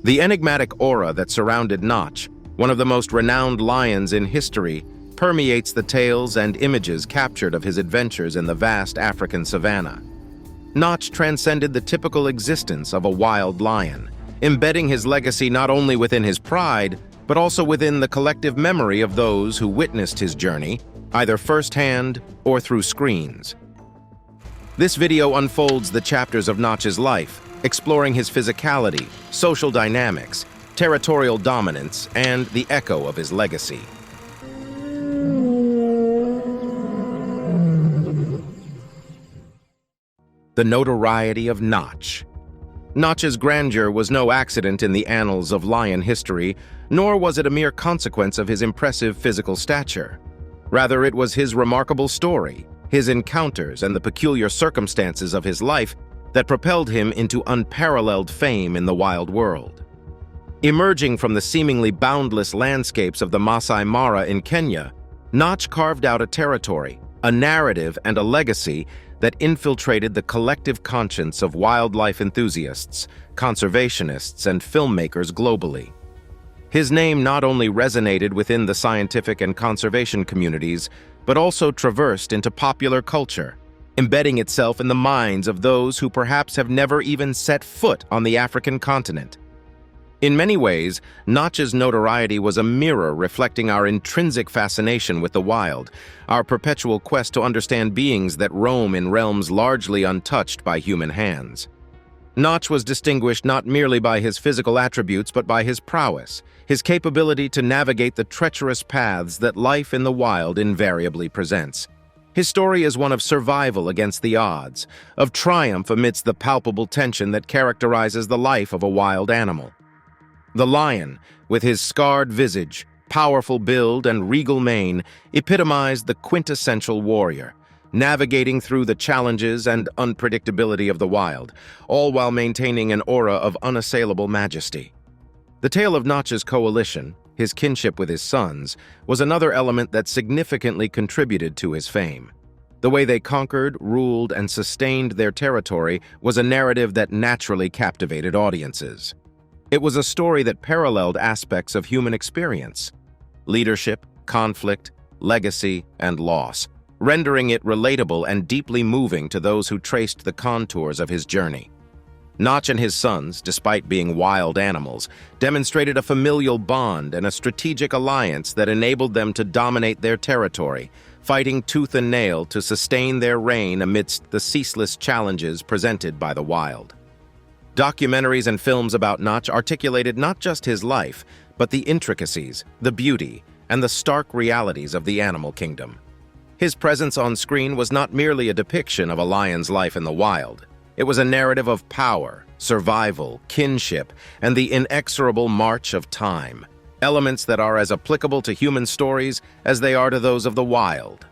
The enigmatic aura that surrounded Notch, one of the most renowned lions in history, permeates the tales and images captured of his adventures in the vast African savanna. Notch transcended the typical existence of a wild lion, embedding his legacy not only within his pride, but also within the collective memory of those who witnessed his journey, either firsthand or through screens. This video unfolds the chapters of Notch's life, exploring his physicality, social dynamics, territorial dominance, and the echo of his legacy. The notoriety of Notch. Notch's grandeur was no accident in the annals of lion history, nor was it a mere consequence of his impressive physical stature. Rather, it was his remarkable story, his encounters, and the peculiar circumstances of his life that propelled him into unparalleled fame in the wild world. Emerging from the seemingly boundless landscapes of the Masai Mara in Kenya, Notch carved out a territory, a narrative, and a legacy that infiltrated the collective conscience of wildlife enthusiasts, conservationists, and filmmakers globally. His name not only resonated within the scientific and conservation communities, but also traversed into popular culture, embedding itself in the minds of those who perhaps have never even set foot on the African continent. In many ways, Notch's notoriety was a mirror reflecting our intrinsic fascination with the wild, our perpetual quest to understand beings that roam in realms largely untouched by human hands. Notch was distinguished not merely by his physical attributes but by his prowess, his capability to navigate the treacherous paths that life in the wild invariably presents. His story is one of survival against the odds, of triumph amidst the palpable tension that characterizes the life of a wild animal. The lion, with his scarred visage, powerful build, and regal mane, epitomized the quintessential warrior, navigating through the challenges and unpredictability of the wild, all while maintaining an aura of unassailable majesty. The tale of Notch's coalition, his kinship with his sons, was another element that significantly contributed to his fame. The way they conquered, ruled, and sustained their territory was a narrative that naturally captivated audiences. It was a story that paralleled aspects of human experience: leadership, conflict, legacy, and loss, rendering it relatable and deeply moving to those who traced the contours of his journey. Notch and his sons, despite being wild animals, demonstrated a familial bond and a strategic alliance that enabled them to dominate their territory, fighting tooth and nail to sustain their reign amidst the ceaseless challenges presented by the wild. Documentaries and films about Notch articulated not just his life, but the intricacies, the beauty, and the stark realities of the animal kingdom. His presence on screen was not merely a depiction of a lion's life in the wild. It was a narrative of power, survival, kinship, and the inexorable march of time, elements that are as applicable to human stories as they are to those of the wild.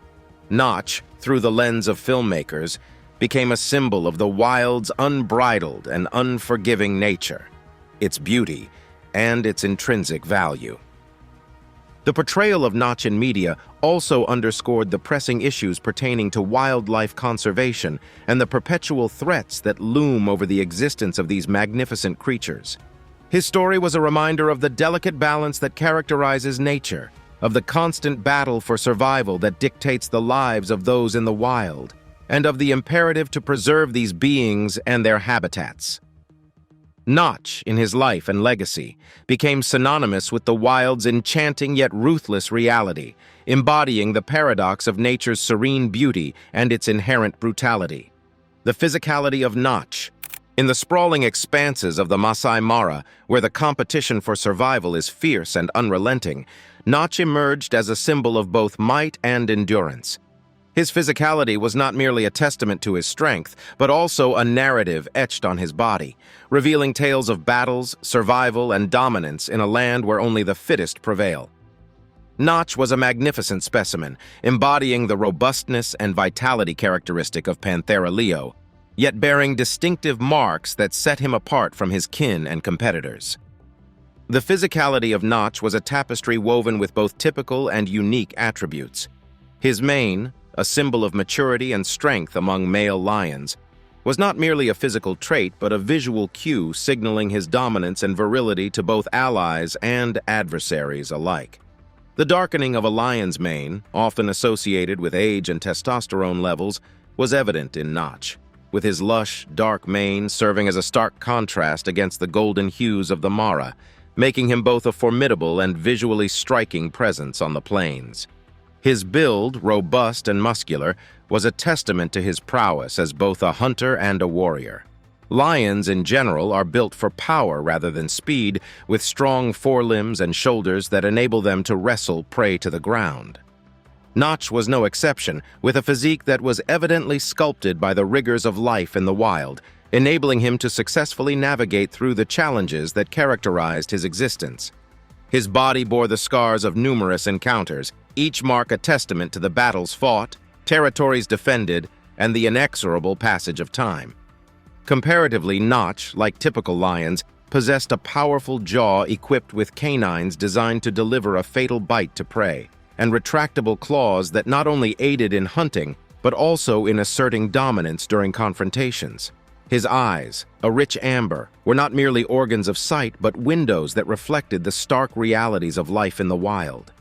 Notch, through the lens of filmmakers, became a symbol of the wild's unbridled and unforgiving nature, its beauty, and its intrinsic value. The portrayal of Notch in media also underscored the pressing issues pertaining to wildlife conservation and the perpetual threats that loom over the existence of these magnificent creatures. His story was a reminder of the delicate balance that characterizes nature, of the constant battle for survival that dictates the lives of those in the wild, and of the imperative to preserve these beings and their habitats. Notch, in his life and legacy, became synonymous with the wild's enchanting yet ruthless reality, embodying the paradox of nature's serene beauty and its inherent brutality. The physicality of Notch. In the sprawling expanses of the Masai Mara, where the competition for survival is fierce and unrelenting, Notch emerged as a symbol of both might and endurance. His physicality was not merely a testament to his strength, but also a narrative etched on his body, revealing tales of battles, survival, and dominance in a land where only the fittest prevail. Notch was a magnificent specimen, embodying the robustness and vitality characteristic of Panthera leo, yet bearing distinctive marks that set him apart from his kin and competitors. The physicality of Notch was a tapestry woven with both typical and unique attributes. His mane, a symbol of maturity and strength among male lions, was not merely a physical trait but a visual cue signaling his dominance and virility to both allies and adversaries alike. The darkening of a lion's mane, often associated with age and testosterone levels, was evident in Notch, with his lush, dark mane serving as a stark contrast against the golden hues of the Mara, making him both a formidable and visually striking presence on the plains. His build, robust and muscular, was a testament to his prowess as both a hunter and a warrior. Lions, in general, are built for power rather than speed, with strong forelimbs and shoulders that enable them to wrestle prey to the ground. Notch was no exception, with a physique that was evidently sculpted by the rigors of life in the wild, enabling him to successfully navigate through the challenges that characterized his existence. His body bore the scars of numerous encounters, each mark a testament to the battles fought, territories defended, and the inexorable passage of time. Comparatively, Notch, like typical lions, possessed a powerful jaw equipped with canines designed to deliver a fatal bite to prey, and retractable claws that not only aided in hunting, but also in asserting dominance during confrontations. His eyes, a rich amber, were not merely organs of sight, but windows that reflected the stark realities of life in the wild.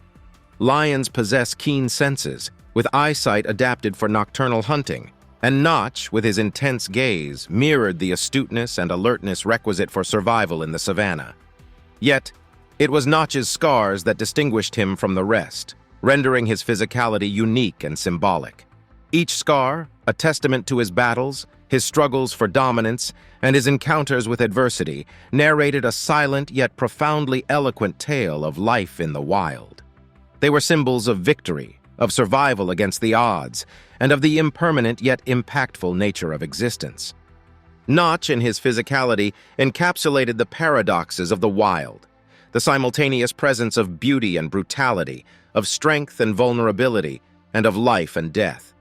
Lions possess keen senses, with eyesight adapted for nocturnal hunting, and Notch, with his intense gaze, mirrored the astuteness and alertness requisite for survival in the savannah. Yet, it was Notch's scars that distinguished him from the rest, rendering his physicality unique and symbolic. Each scar, a testament to his battles, his struggles for dominance, and his encounters with adversity, narrated a silent yet profoundly eloquent tale of life in the wild. They were symbols of victory, of survival against the odds, and of the impermanent yet impactful nature of existence. Notch, in his physicality, encapsulated the paradoxes of the wild, the simultaneous presence of beauty and brutality, of strength and vulnerability, and of life and death.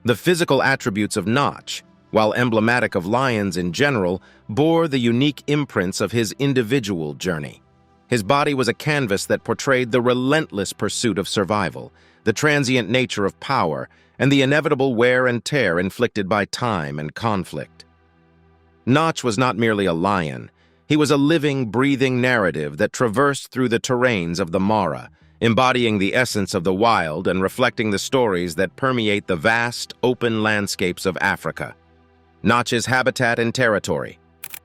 The physical attributes of Notch, while emblematic of lions in general, bore the unique imprints of his individual journey. His body was a canvas that portrayed the relentless pursuit of survival, the transient nature of power, and the inevitable wear and tear inflicted by time and conflict. Notch was not merely a lion. He was a living, breathing narrative that traversed through the terrains of the Mara, embodying the essence of the wild and reflecting the stories that permeate the vast, open landscapes of Africa. Notch's habitat and territory.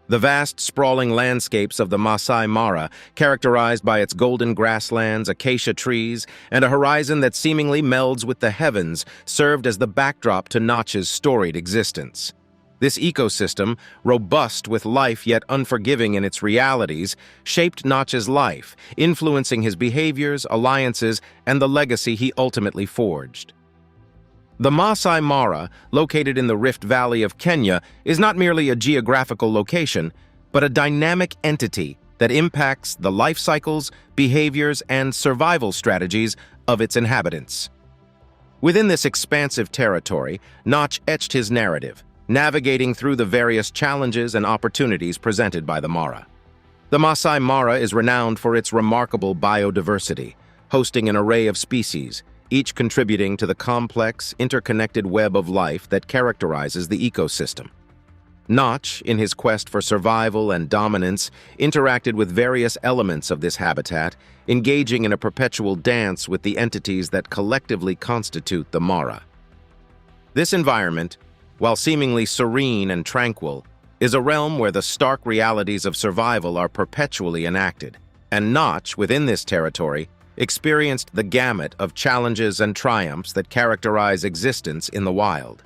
The vast, sprawling landscapes of the Masai Mara, characterized by its golden grasslands, acacia trees, and a horizon that seemingly melds with the heavens, served as the backdrop to Notch's storied existence. This ecosystem, robust with life yet unforgiving in its realities, shaped Notch's life, influencing his behaviors, alliances, and the legacy he ultimately forged. The Masai Mara, located in the Rift Valley of Kenya, is not merely a geographical location, but a dynamic entity that impacts the life cycles, behaviors, and survival strategies of its inhabitants. Within this expansive territory, Notch etched his narrative, navigating through the various challenges and opportunities presented by the Mara. The Masai Mara is renowned for its remarkable biodiversity, hosting an array of species, each contributing to the complex, interconnected web of life that characterizes the ecosystem. Notch, in his quest for survival and dominance, interacted with various elements of this habitat, engaging in a perpetual dance with the entities that collectively constitute the Mara. This environment, while seemingly serene and tranquil, is a realm where the stark realities of survival are perpetually enacted, and Notch, within this territory, experienced the gamut of challenges and triumphs that characterize existence in the wild.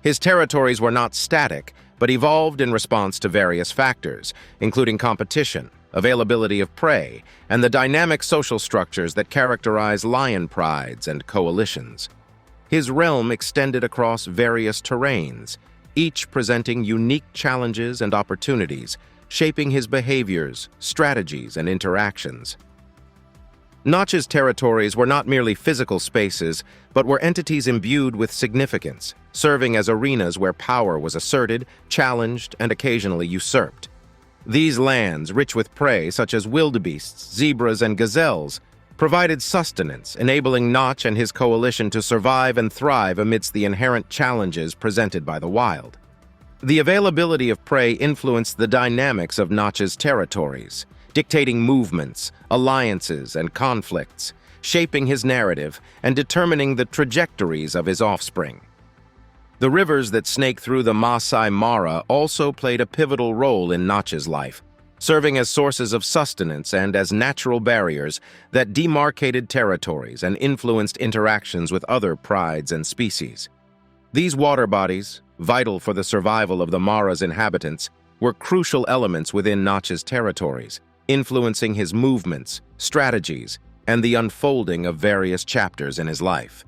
His territories were not static, but evolved in response to various factors, including competition, availability of prey, and the dynamic social structures that characterize lion prides and coalitions. His realm extended across various terrains, each presenting unique challenges and opportunities, shaping his behaviors, strategies, and interactions. Notch's territories were not merely physical spaces, but were entities imbued with significance, serving as arenas where power was asserted, challenged, and occasionally usurped. These lands, rich with prey such as wildebeests, zebras, and gazelles, provided sustenance, enabling Notch and his coalition to survive and thrive amidst the inherent challenges presented by the wild. The availability of prey influenced the dynamics of Notch's territories, dictating movements, alliances, and conflicts, shaping his narrative and determining the trajectories of his offspring. The rivers that snake through the Masai Mara also played a pivotal role in Notch's life, serving as sources of sustenance and as natural barriers that demarcated territories and influenced interactions with other prides and species. These water bodies, vital for the survival of the Mara's inhabitants, were crucial elements within Notch's territories, influencing his movements, strategies, and the unfolding of various chapters in his life.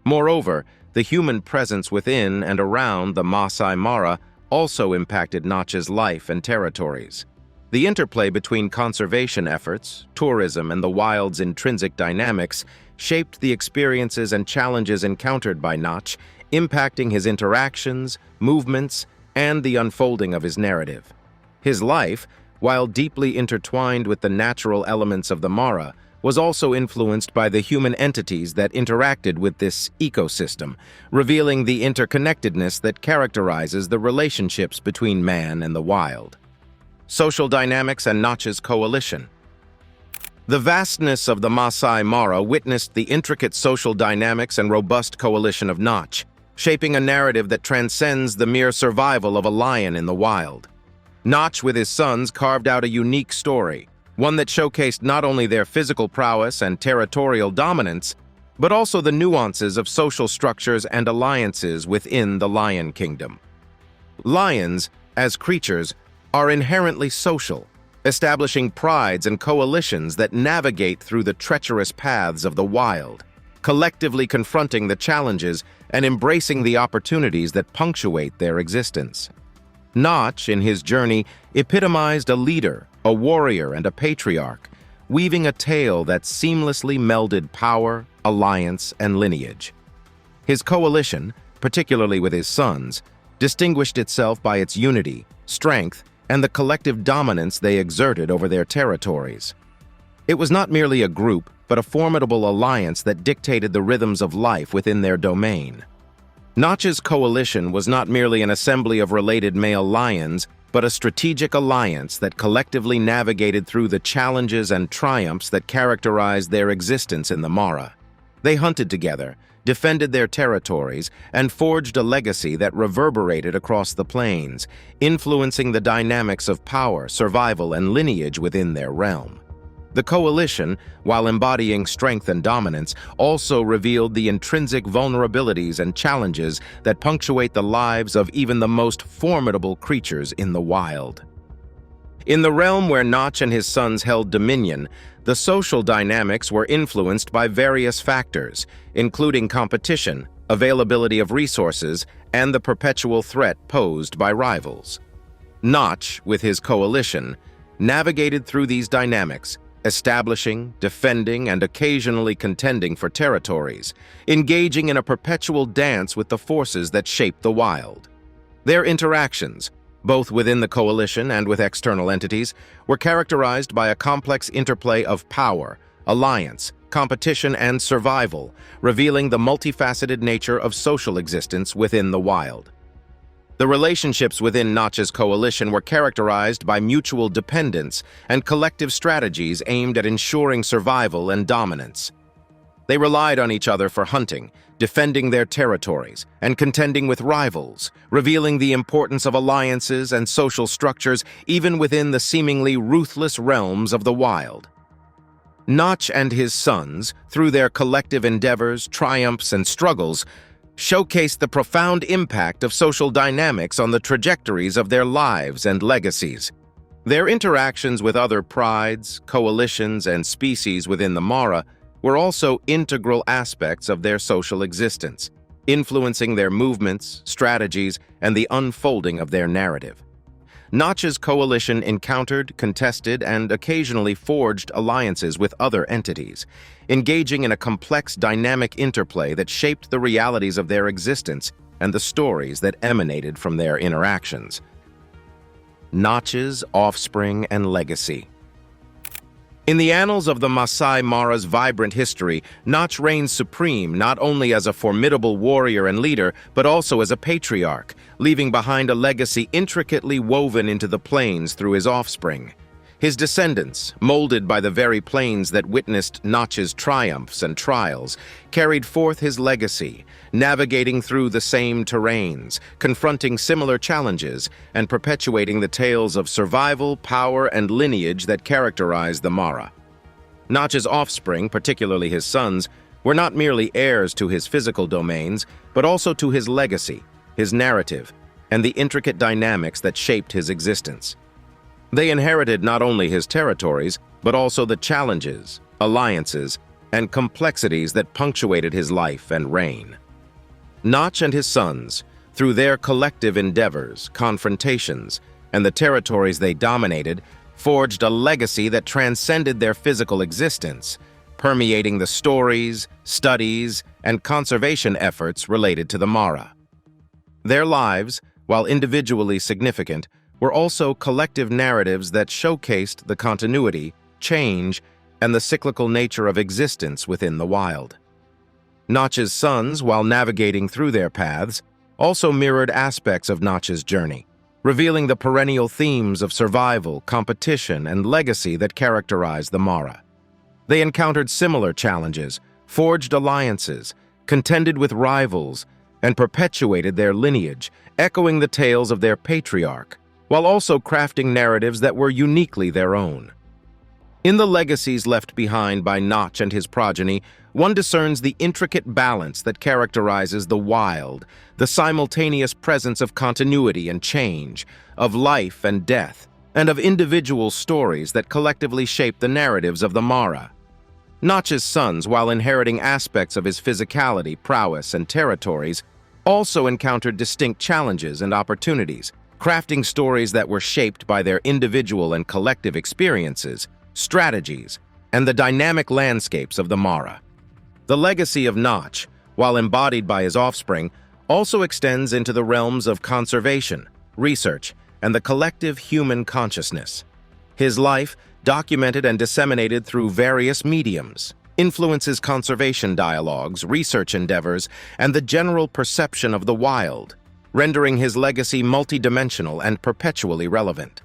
Moreover, the human presence within and around the Masai Mara also impacted Notch's life and territories. The interplay between conservation efforts, tourism, and the wild's intrinsic dynamics shaped the experiences and challenges encountered by Notch, impacting his interactions, movements, and the unfolding of his narrative. His life, while deeply intertwined with the natural elements of the Mara, was also influenced by the human entities that interacted with this ecosystem, revealing the interconnectedness that characterizes the relationships between man and the wild. Social dynamics and Notch's coalition. The vastness of the Masai Mara witnessed the intricate social dynamics and robust coalition of Notch, shaping a narrative that transcends the mere survival of a lion in the wild. Notch, with his sons, carved out a unique story, one that showcased not only their physical prowess and territorial dominance, but also the nuances of social structures and alliances within the lion kingdom. Lions, as creatures, are inherently social, establishing prides and coalitions that navigate through the treacherous paths of the wild, collectively confronting the challenges and embracing the opportunities that punctuate their existence. Notch, in his journey, epitomized a leader, a warrior, and a patriarch, weaving a tale that seamlessly melded power, alliance, and lineage. His coalition, particularly with his sons, distinguished itself by its unity, strength, and the collective dominance they exerted over their territories. It was not merely a group, but a formidable alliance that dictated the rhythms of life within their domain. Notch's coalition was not merely an assembly of related male lions, but a strategic alliance that collectively navigated through the challenges and triumphs that characterized their existence in the Mara. They hunted together, defended their territories, and forged a legacy that reverberated across the plains, influencing the dynamics of power, survival, and lineage within their realm. The coalition, while embodying strength and dominance, also revealed the intrinsic vulnerabilities and challenges that punctuate the lives of even the most formidable creatures in the wild. In the realm where Notch and his sons held dominion, the social dynamics were influenced by various factors, including competition, availability of resources, and the perpetual threat posed by rivals. Notch, with his coalition, navigated through these dynamics, establishing, defending, and occasionally contending for territories, engaging in a perpetual dance with the forces that shaped the wild. Their interactions, both within the coalition and with external entities, were characterized by a complex interplay of power, alliance, competition, and survival, revealing the multifaceted nature of social existence within the wild. The relationships within Notch's coalition were characterized by mutual dependence and collective strategies aimed at ensuring survival and dominance. They relied on each other for hunting, defending their territories, and contending with rivals, revealing the importance of alliances and social structures even within the seemingly ruthless realms of the wild. Notch and his sons, through their collective endeavors, triumphs, and struggles, showcased the profound impact of social dynamics on the trajectories of their lives and legacies. Their interactions with other prides, coalitions, and species within the Mara were also integral aspects of their social existence, influencing their movements, strategies, and the unfolding of their narrative. Notch's coalition encountered, contested, and occasionally forged alliances with other entities, engaging in a complex, dynamic interplay that shaped the realities of their existence and the stories that emanated from their interactions. Notch's offspring and legacy. In the annals of the Masai Mara's vibrant history, Nach reigns supreme not only as a formidable warrior and leader, but also as a patriarch, leaving behind a legacy intricately woven into the plains through his offspring. His descendants, molded by the very plains that witnessed Nach's triumphs and trials, carried forth his legacy, navigating through the same terrains, confronting similar challenges, and perpetuating the tales of survival, power, and lineage that characterize the Mara. Nach's offspring, particularly his sons, were not merely heirs to his physical domains, but also to his legacy, his narrative, and the intricate dynamics that shaped his existence. They inherited not only his territories, but also the challenges, alliances, and complexities that punctuated his life and reign. Nach and his sons, through their collective endeavors, confrontations, and the territories they dominated, forged a legacy that transcended their physical existence, permeating the stories, studies, and conservation efforts related to the Mara. Their lives, while individually significant, were also collective narratives that showcased the continuity, change, and the cyclical nature of existence within the wild. Nach's sons, while navigating through their paths, also mirrored aspects of Nach's journey, revealing the perennial themes of survival, competition, and legacy that characterize the Mara. They encountered similar challenges, forged alliances, contended with rivals, and perpetuated their lineage, echoing the tales of their patriarch, while also crafting narratives that were uniquely their own. In the legacies left behind by Nach and his progeny, one discerns the intricate balance that characterizes the wild, the simultaneous presence of continuity and change, of life and death, and of individual stories that collectively shape the narratives of the Mara. Nach's sons, while inheriting aspects of his physicality, prowess, and territories, also encountered distinct challenges and opportunities, crafting stories that were shaped by their individual and collective experiences, strategies, and the dynamic landscapes of the Mara. The legacy of Nach, while embodied by his offspring, also extends into the realms of conservation, research, and the collective human consciousness. His life, documented and disseminated through various mediums, influences conservation dialogues, research endeavors, and the general perception of the wild, rendering his legacy multidimensional and perpetually relevant.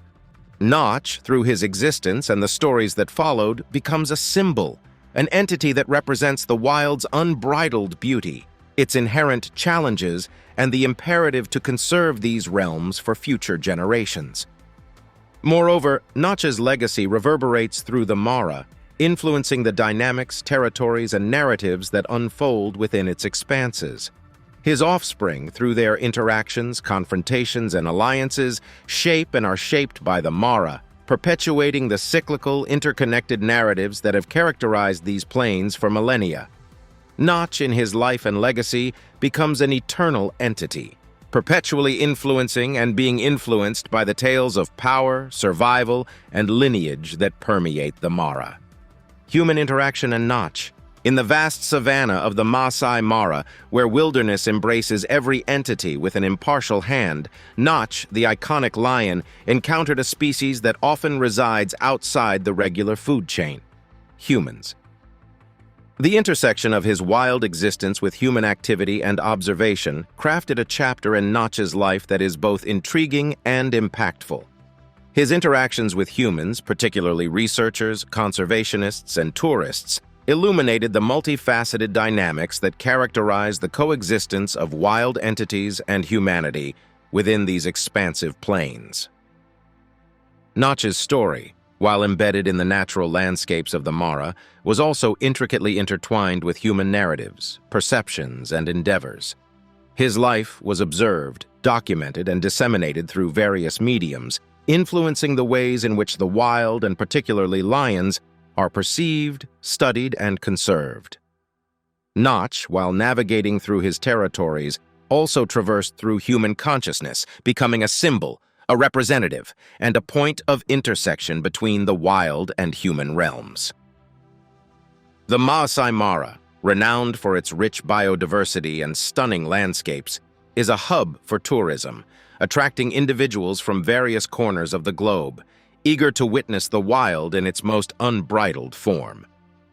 Nach, through his existence and the stories that followed, becomes a symbol, an entity that represents the wild's unbridled beauty, its inherent challenges, and the imperative to conserve these realms for future generations. Moreover, Nach's legacy reverberates through the Mara, influencing the dynamics, territories, and narratives that unfold within its expanses. His offspring, through their interactions, confrontations, and alliances, shape and are shaped by the Mara, perpetuating the cyclical, interconnected narratives that have characterized these plains for millennia. Nach, in his life and legacy, becomes an eternal entity, perpetually influencing and being influenced by the tales of power, survival, and lineage that permeate the Mara. Human interaction and Nach. In the vast savanna of the Masai Mara, where wilderness embraces every entity with an impartial hand, Nach, the iconic lion, encountered a species that often resides outside the regular food chain: humans. The intersection of his wild existence with human activity and observation crafted a chapter in Nach's life that is both intriguing and impactful. His interactions with humans, particularly researchers, conservationists, and tourists, illuminated the multifaceted dynamics that characterize the coexistence of wild entities and humanity within these expansive plains. Nach's story, while embedded in the natural landscapes of the Mara, was also intricately intertwined with human narratives, perceptions, and endeavors. His life was observed, documented, and disseminated through various mediums, influencing the ways in which the wild, and particularly lions, are perceived, studied, and conserved. Nach, while navigating through his territories, also traversed through human consciousness, becoming a symbol, a representative, and a point of intersection between the wild and human realms. The Masai Mara, renowned for its rich biodiversity and stunning landscapes, is a hub for tourism, attracting individuals from various corners of the globe, eager to witness the wild in its most unbridled form.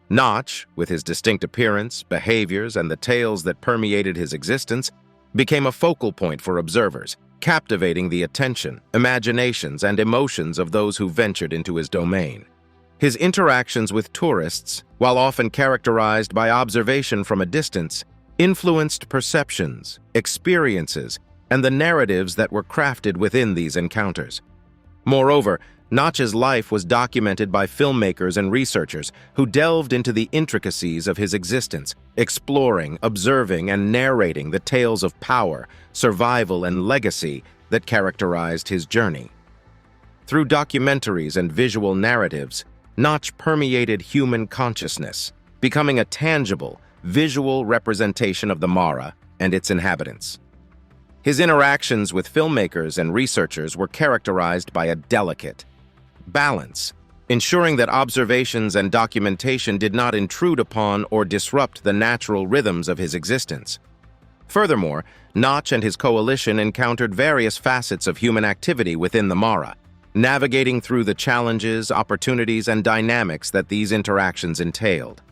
Notch, with his distinct appearance, behaviors, and the tales that permeated his existence, became a focal point for observers, captivating the attention, imaginations, and emotions of those who ventured into his domain. His interactions with tourists, while often characterized by observation from a distance, influenced perceptions, experiences, and the narratives that were crafted within these encounters. Moreover, Notch's life was documented by filmmakers and researchers who delved into the intricacies of his existence, exploring, observing, and narrating the tales of power, survival, and legacy that characterized his journey. Through documentaries and visual narratives, Notch permeated human consciousness, becoming a tangible, visual representation of the Mara and its inhabitants. His interactions with filmmakers and researchers were characterized by a delicate balance, ensuring that observations and documentation did not intrude upon or disrupt the natural rhythms of his existence. Furthermore, Notch and his coalition encountered various facets of human activity within the Mara, navigating through the challenges, opportunities, and dynamics that these interactions entailed.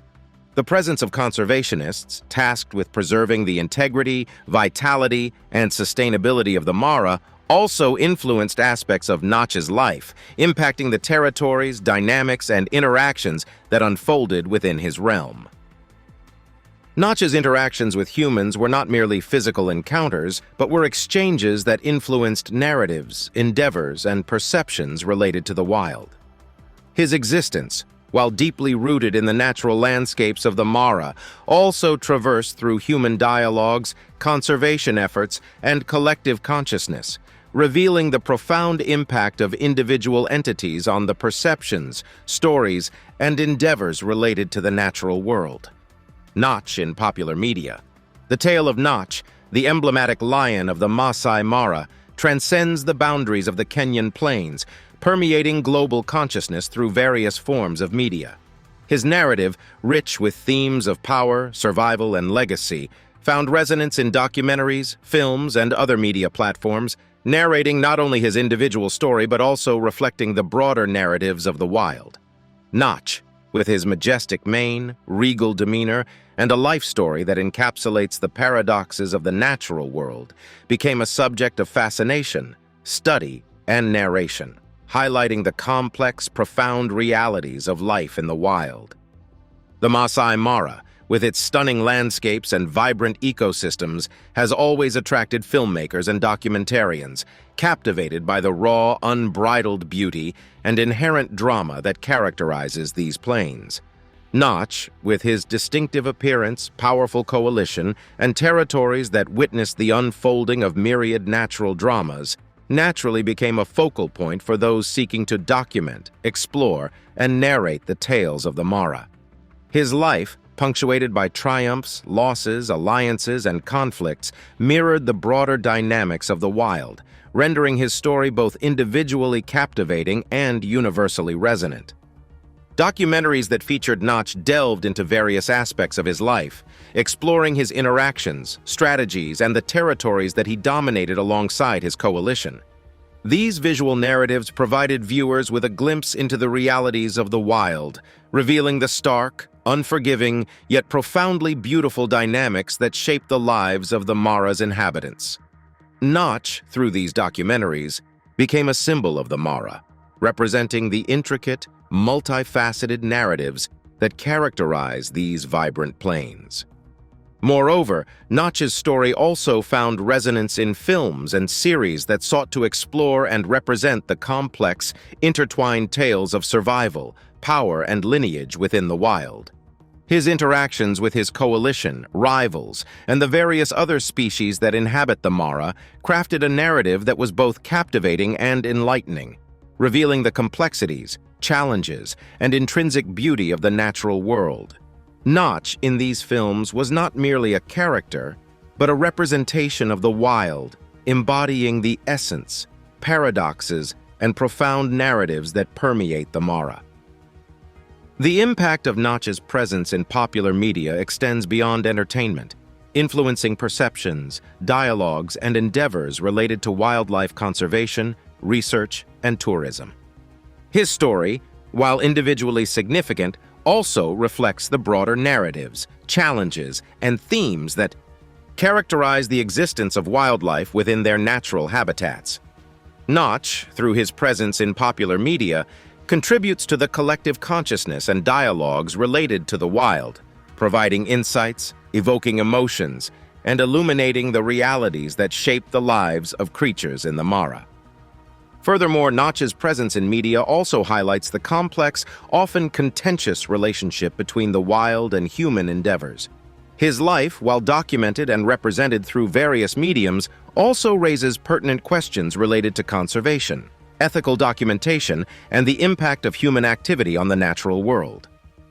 The presence of conservationists, tasked with preserving the integrity, vitality, and sustainability of the Mara, also influenced aspects of Notch's life, impacting the territories, dynamics, and interactions that unfolded within his realm. Notch's interactions with humans were not merely physical encounters, but were exchanges that influenced narratives, endeavors, and perceptions related to the wild. His existence, while deeply rooted in the natural landscapes of the Mara, also traversed through human dialogues, conservation efforts, and collective consciousness, revealing the profound impact of individual entities on the perceptions, stories, and endeavors related to the natural world. Notch in popular media. The tale of Notch, the emblematic lion of the Masai Mara, transcends the boundaries of the Kenyan plains, permeating global consciousness through various forms of media. His narrative, rich with themes of power, survival, and legacy, found resonance in documentaries, films, and other media platforms, narrating not only his individual story but also reflecting the broader narratives of the wild. Notch, with his majestic mane, regal demeanor, and a life story that encapsulates the paradoxes of the natural world, became a subject of fascination, study, and narration, highlighting the complex, profound realities of life in the wild. The Masai Mara, with its stunning landscapes and vibrant ecosystems, has always attracted filmmakers and documentarians, captivated by the raw, unbridled beauty and inherent drama that characterizes these plains. Notch, with his distinctive appearance, powerful coalition, and territories that witnessed the unfolding of myriad natural dramas, naturally became a focal point for those seeking to document, explore, and narrate the tales of the Mara. His life, punctuated by triumphs, losses, alliances, and conflicts, mirrored the broader dynamics of the wild, rendering his story both individually captivating and universally resonant. Documentaries that featured Notch delved into various aspects of his life, exploring his interactions, strategies, and the territories that he dominated alongside his coalition. These visual narratives provided viewers with a glimpse into the realities of the wild, revealing the stark, unforgiving, yet profoundly beautiful dynamics that shaped the lives of the Mara's inhabitants. Notch, through these documentaries, became a symbol of the Mara, representing the intricate, multifaceted narratives that characterize these vibrant plains. Moreover, Notch's story also found resonance in films and series that sought to explore and represent the complex, intertwined tales of survival, power, and lineage within the wild. His interactions with his coalition, rivals, and the various other species that inhabit the Mara crafted a narrative that was both captivating and enlightening, revealing the complexities, challenges, and intrinsic beauty of the natural world. Notch, in these films, was not merely a character, but a representation of the wild, embodying the essence, paradoxes, and profound narratives that permeate the Mara. The impact of Notch's presence in popular media extends beyond entertainment, influencing perceptions, dialogues, and endeavors related to wildlife conservation, research, and tourism. His story, while individually significant, also reflects the broader narratives, challenges, and themes that characterize the existence of wildlife within their natural habitats. Notch, through his presence in popular media, contributes to the collective consciousness and dialogues related to the wild, providing insights, evoking emotions, and illuminating the realities that shape the lives of creatures in the Mara. Furthermore, Notch's presence in media also highlights the complex, often contentious relationship between the wild and human endeavors. His life, while documented and represented through various mediums, also raises pertinent questions related to conservation, ethical documentation, and the impact of human activity on the natural world.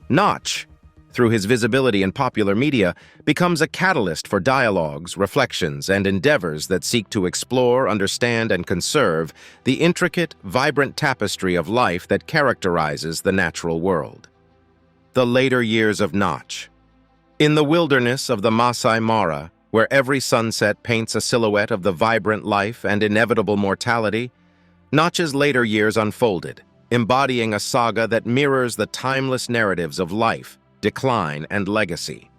Notch, through his visibility in popular media, becomes a catalyst for dialogues, reflections, and endeavors that seek to explore, understand, and conserve the intricate, vibrant tapestry of life that characterizes the natural world. The later years of Notch. In the wilderness of the Masai Mara, where every sunset paints a silhouette of the vibrant life and inevitable mortality, Notch's later years unfolded, embodying a saga that mirrors the timeless narratives of life, decline, and legacy.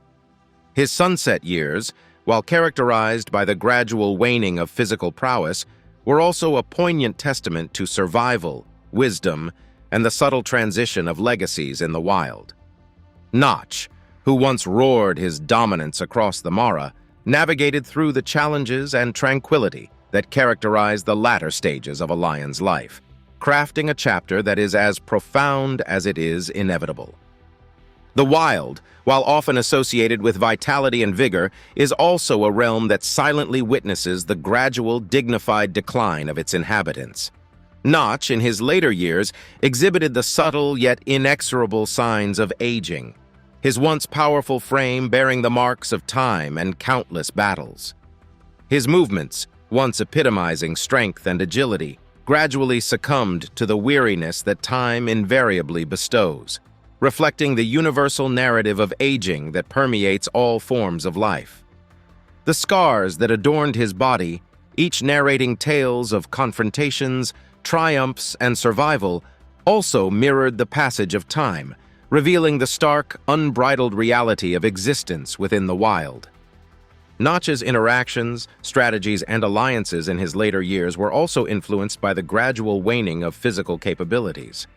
His sunset years, while characterized by the gradual waning of physical prowess, were also a poignant testament to survival, wisdom, and the subtle transition of legacies in the wild. Notch, who once roared his dominance across the Mara, navigated through the challenges and tranquility that characterize the latter stages of a lion's life, crafting a chapter that is as profound as it is inevitable. The wild, while often associated with vitality and vigor, is also a realm that silently witnesses the gradual, dignified decline of its inhabitants. Notch, in his later years, exhibited the subtle yet inexorable signs of aging, his once powerful frame bearing the marks of time and countless battles. His movements, once epitomizing strength and agility, gradually succumbed to the weariness that time invariably bestows, reflecting the universal narrative of aging that permeates all forms of life. The scars that adorned his body, each narrating tales of confrontations, triumphs, and survival, also mirrored the passage of time, revealing the stark, unbridled reality of existence within the wild. Notch's interactions, strategies, and alliances in his later years were also influenced by the gradual waning of physical capabilities.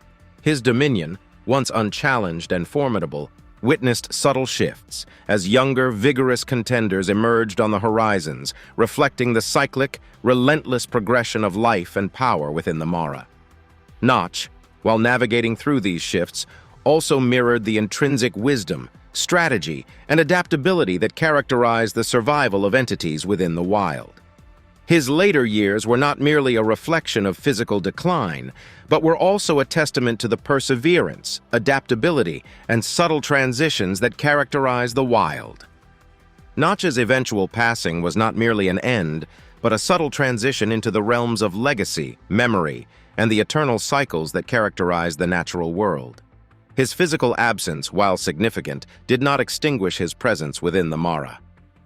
His dominion, once unchallenged and formidable, witnessed subtle shifts as younger, vigorous contenders emerged on the horizons, reflecting the cyclic, relentless progression of life and power within the Mara. Notch, while navigating through these shifts, also mirrored the intrinsic wisdom, strategy, and adaptability that characterized the survival of entities within the wild. His later years were not merely a reflection of physical decline, but were also a testament to the perseverance, adaptability, and subtle transitions that characterize the wild. Notch's eventual passing was not merely an end, but a subtle transition into the realms of legacy, memory, and the eternal cycles that characterize the natural world. His physical absence, while significant, did not extinguish his presence within the Mara.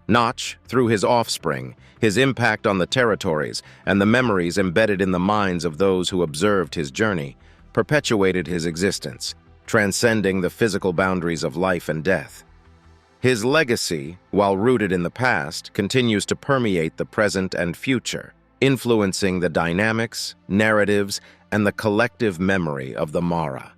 Notch, through his offspring, his impact on the territories, and the memories embedded in the minds of those who observed his journey, perpetuated his existence, transcending the physical boundaries of life and death. His legacy, while rooted in the past, continues to permeate the present and future, influencing the dynamics, narratives, and the collective memory of the Mara.